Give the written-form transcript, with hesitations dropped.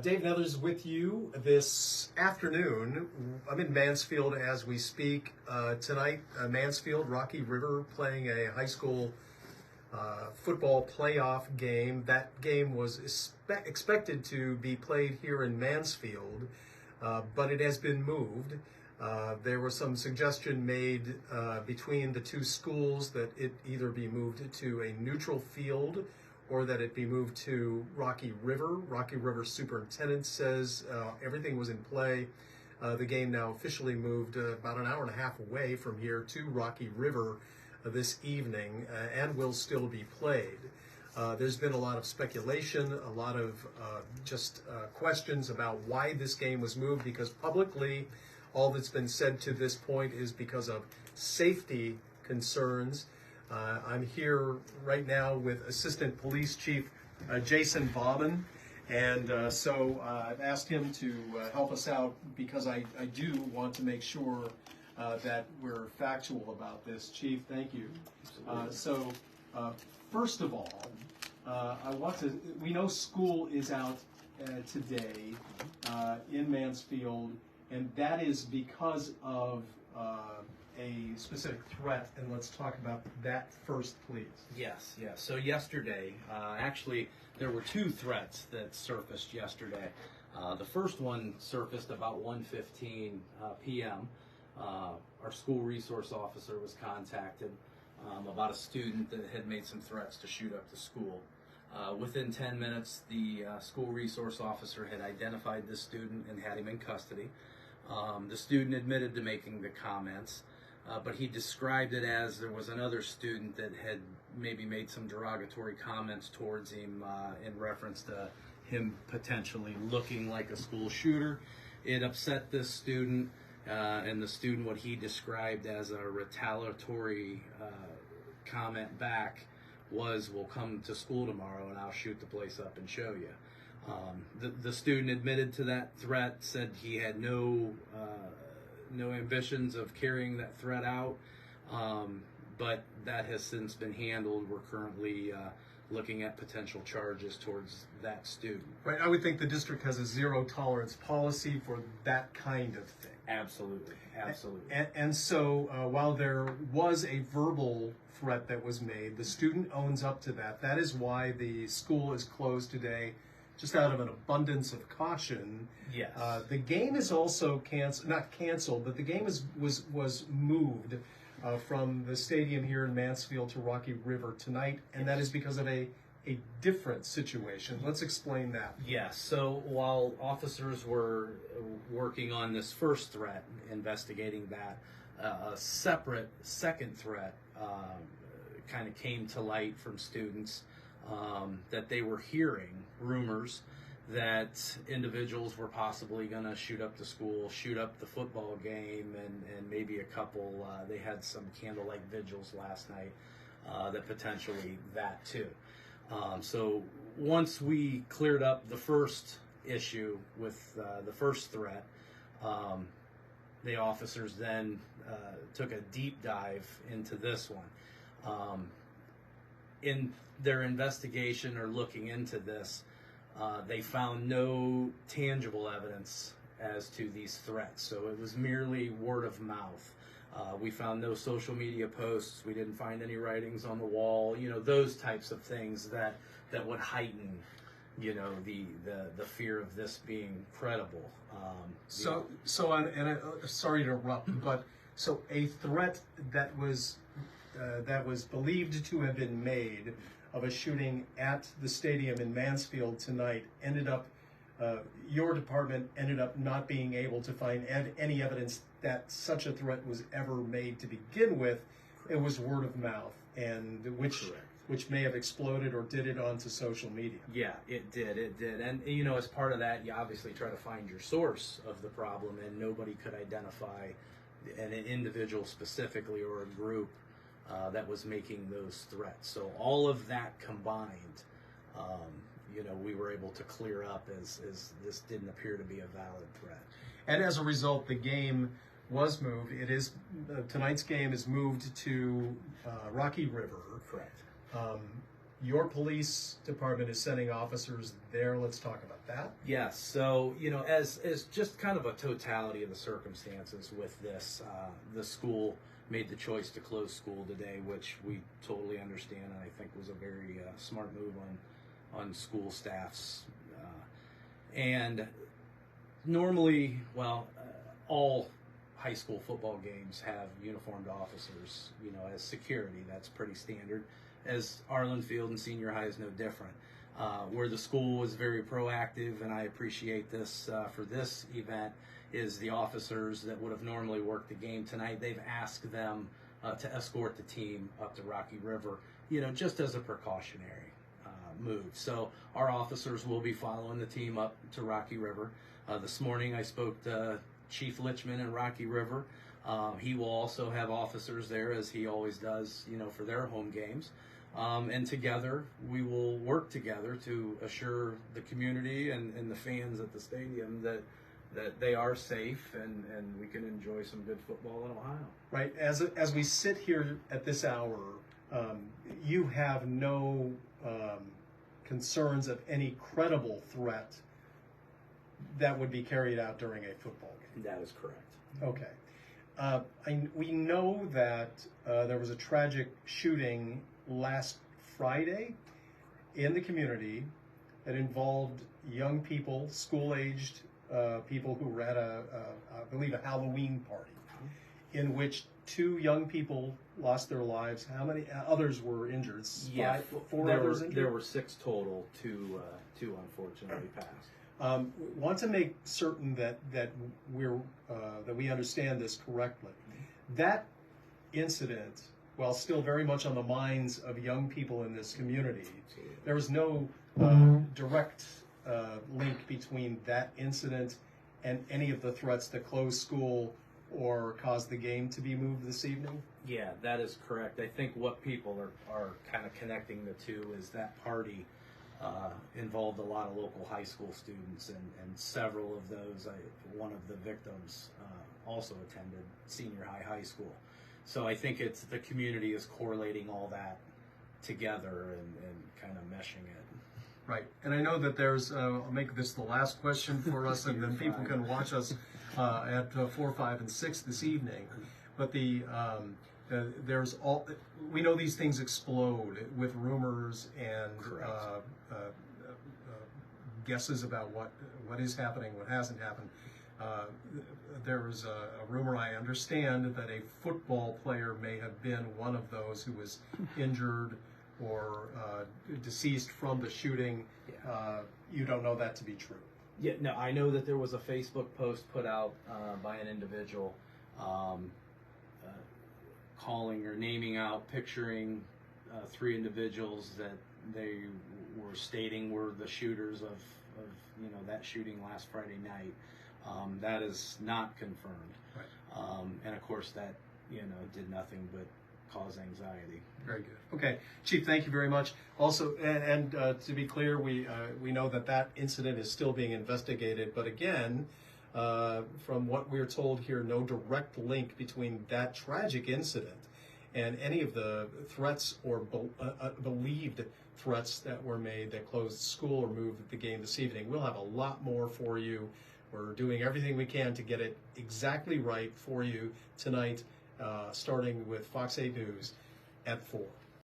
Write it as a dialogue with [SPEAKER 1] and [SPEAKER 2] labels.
[SPEAKER 1] Dave Nethers with you this afternoon. I'm in Mansfield as we speak. Tonight, Mansfield, Rocky River playing a high school football playoff game. That game was expected to be played here in Mansfield, but it has been moved. There was some suggestion made between the two schools that it either be moved to a neutral field or that it be moved to Rocky River. Rocky River superintendent says everything was in play. The game now officially moved about an hour and a half away from here to Rocky River this evening and will still be played. There's been a lot of speculation, a lot of questions about why this game was moved, because publicly all that's been said to this point is because of safety concerns. I'm here right now with Assistant Police Chief Jason Bobbin, and so I've asked him to help us out because I do want to make sure that we're factual about this. Chief, thank you. First of all, we know school is out today in Mansfield, and that is because of a specific threat, and let's talk about that first, please.
[SPEAKER 2] Yes. So yesterday, actually, there were two threats that surfaced yesterday. The first one surfaced about 1:15 p.m. Our school resource officer was contacted about a student that had made some threats to shoot up the school. Within 10 minutes, the school resource officer had identified this student and had him in custody. The student admitted to making the comments, but he described it as there was another student that had maybe made some derogatory comments towards him in reference to him potentially looking like a school shooter. It upset this student, and the student, what he described as a retaliatory comment back was, "We'll come to school tomorrow and I'll shoot the place up and show you." The student admitted to that threat, said he had no ambitions of carrying that threat out, but that has since been handled. We're currently looking at potential charges towards that student.
[SPEAKER 1] Right, I would think the district has a zero tolerance policy for that kind of thing.
[SPEAKER 2] Absolutely.
[SPEAKER 1] And so while there was a verbal threat that was made, the student owns up to that. That is why the school is closed today, just out of an abundance of caution.
[SPEAKER 2] Yes.
[SPEAKER 1] The game is also not canceled, but the game was moved from the stadium here in Mansfield to Rocky River tonight, and that is because of a different situation. Let's explain that.
[SPEAKER 2] Yes. So while officers were working on this first threat, investigating that, a separate second threat kind of came to light from students that they were hearing rumors that individuals were possibly going to shoot up the school, shoot up the football game, and maybe a couple, they had some candlelight vigils last night, that potentially that too. So once we cleared up the first issue with the first threat, the officers then took a deep dive into this one. In their investigation or looking into this, they found no tangible evidence as to these threats. So it was merely word of mouth. We found no social media posts. We didn't find any writings on the wall. Those types of things that would heighten, the fear of this being credible.
[SPEAKER 1] Sorry to interrupt, but so a threat that was believed to have been made of a shooting at the stadium in Mansfield tonight ended up, your department ended up not being able to find any evidence that such a threat was ever made to begin with. It was word of mouth, and which may have exploded or did it onto social media.
[SPEAKER 2] Yeah, it did. And, as part of that, you obviously try to find your source of the problem, and nobody could identify an individual specifically or a group that was making those threats. So all of that combined, we were able to clear up as this didn't appear to be a valid threat.
[SPEAKER 1] And as a result, the game was moved. It is tonight's game is moved to Rocky River.
[SPEAKER 2] Correct.
[SPEAKER 1] your police department is sending officers there. Let's talk about that.
[SPEAKER 2] Yes. So, as just kind of a totality of the circumstances with this, the school made the choice to close school today, which we totally understand, and I think was a very smart move on school staff's. And normally, all high school football games have uniformed officers, as security. That's pretty standard. As Arlen Field and Senior High is no different. Where the school was very proactive, and I appreciate this for this event, is the officers that would have normally worked the game tonight. They've asked them to escort the team up to Rocky River, just as a precautionary move. So our officers will be following the team up to Rocky River. This morning I spoke to Chief Lichman in Rocky River. He will also have officers there, as he always does, for their home games. And together, we will work together to assure the community and the fans at the stadium that they are safe and we can enjoy some good football in Ohio.
[SPEAKER 1] Right. As we sit here at this hour, you have no concerns of any credible threat that would be carried out during a football game.
[SPEAKER 2] That is correct.
[SPEAKER 1] Okay. We know that there was a tragic shooting last Friday in the community that involved young people, school-aged people who were at I believe, a Halloween party, in which 2 young people lost their lives. How many others were injured? Four others injured?
[SPEAKER 2] There were 6 total. Two unfortunately passed.
[SPEAKER 1] Want to make certain that we understand this correctly. That incident, while still very much on the minds of young people in this community, there was no direct link between that incident and any of the threats that closed school or caused the game to be moved this evening?
[SPEAKER 2] Yeah, that is correct. I think what people are kind of connecting the two is that party involved a lot of local high school students, and several of those, one of the victims also attended Senior High school. So I think it's the community is correlating all that together and kind of meshing it.
[SPEAKER 1] Right. And I know that there's, I'll make this the last question for us, and then people can watch us at 4, 5, and 6 this evening. But there's all, we know these things explode with rumors and guesses about what is happening, what hasn't happened. There was a rumor, I understand, that a football player may have been one of those who was injured or deceased from the shooting.
[SPEAKER 2] Yeah.
[SPEAKER 1] You don't know that to be true?
[SPEAKER 2] Yeah, no, I know that there was a Facebook post put out by an individual calling or naming out, picturing 3 individuals that they were stating were the shooters of that shooting last Friday night. That is not confirmed.
[SPEAKER 1] Right.
[SPEAKER 2] And of course that did nothing but cause anxiety.
[SPEAKER 1] Very good. Okay, Chief, thank you very much. Also, and to be clear, we know that incident is still being investigated, but again, from what we're told here, no direct link between that tragic incident and any of the threats or believed threats that were made that closed school or moved the game this evening. We'll have a lot more for you. We're doing everything we can to get it exactly right for you tonight, starting with Fox 8 News at 4.